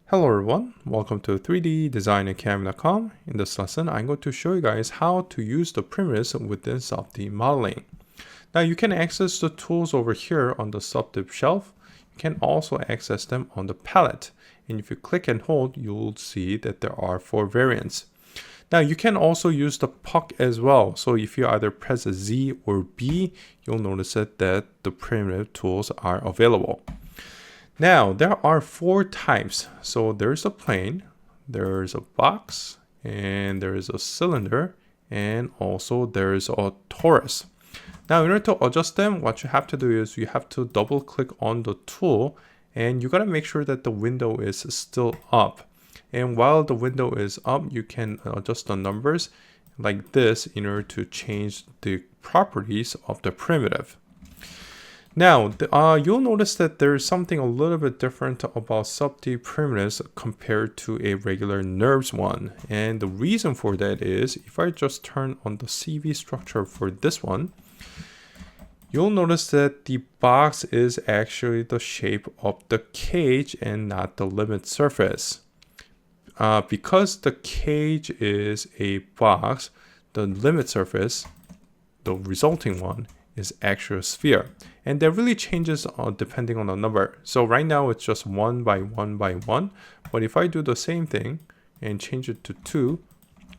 Hello everyone, welcome to 3DDesignAcademy.com. In this lesson, I'm going to show you guys how to use the primitives within SubD modeling. Now you can access the tools over here on the SubD shelf. You can also access them on the palette. And if you click and hold, you'll see that there are 4 variants. Now you can also use the puck as well. So if you either press Z or B, you'll notice that the primitive tools are available. Now, there are 4 types. So there's a plane, there's a box, and there's a cylinder, and also there's a torus. Now, in order to adjust them, what you have to do is you have to double click on the tool, and you gotta make sure that the window is still up. And while the window is up, you can adjust the numbers like this in order to change the properties of the primitive. Now, you'll notice that there's something a little bit different about SubD primitives compared to a regular NURBS one. And the reason for that is, if I just turn on the CV structure for this one, you'll notice that the box is actually the shape of the cage and not the limit surface. Because the cage is a box, the limit surface, the resulting one, is actually a sphere. And that really changes depending on the number. So right now it's just 1 by 1 by 1. But if I do the same thing and change it to 2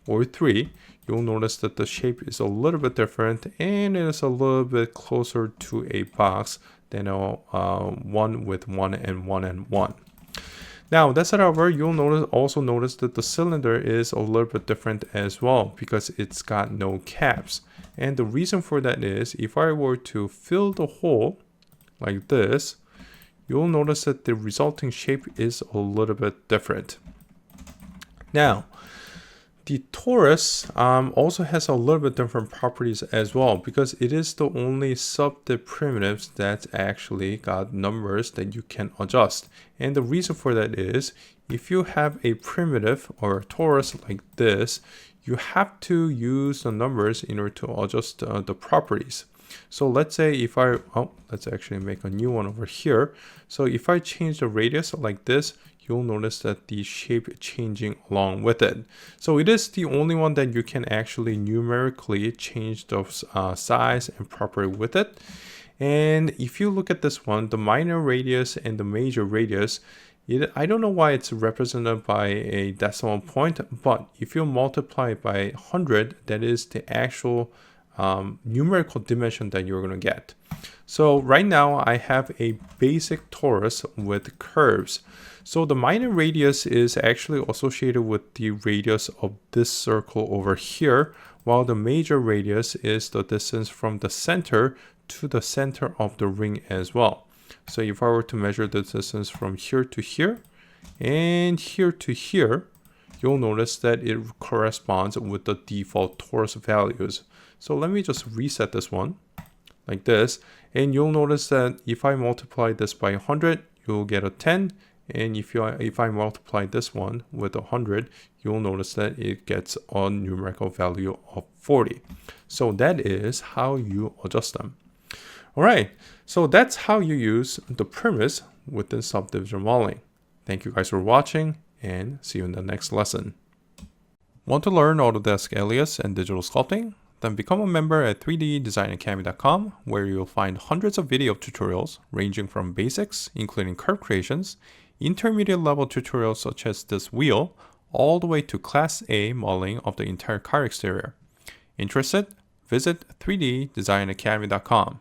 or 3, you'll notice that the shape is a little bit different and it is a little bit closer to a box than a 1 with 1 and 1 and 1. Now, that's however, you'll also notice that the cylinder is a little bit different as well because it's got no caps. And the reason for that is, if I were to fill the hole like this, you'll notice that the resulting shape is a little bit different. Now, the torus also has a little bit different properties as well because it is the only SubD primitives that actually got numbers that you can adjust. And the reason for that is, if you have a primitive or a torus like this, you have to use the numbers in order to adjust the properties. So let's say if let's actually make a new one over here. So if I change the radius like this, you'll notice that the shape changing along with it. So it is the only one that you can actually numerically change the size and property with it. And if you look at this one, the minor radius and the major radius, I don't know why it's represented by a decimal point, but if you multiply it by 100, that is the actual numerical dimension that you're going to get. So right now I have a basic torus with curves. So the minor radius is actually associated with the radius of this circle over here, while the major radius is the distance from the center to the center of the ring as well. So if I were to measure the distance from here to here and here to here, you'll notice that it corresponds with the default torus values. So let me just reset this one like this. And you'll notice that if I multiply this by 100, you'll get a 10. And if I multiply this one with 100, you'll notice that it gets a numerical value of 40. So that is how you adjust them. All right, so that's how you use the primitives within subdivision modeling. Thank you guys for watching and see you in the next lesson. Want to learn Autodesk Alias and digital sculpting? Then become a member at 3DDesignAcademy.com, where you'll find hundreds of video tutorials ranging from basics, including curve creations, intermediate level tutorials such as this wheel, all the way to Class A modeling of the entire car exterior. Interested? Visit 3DDesignAcademy.com.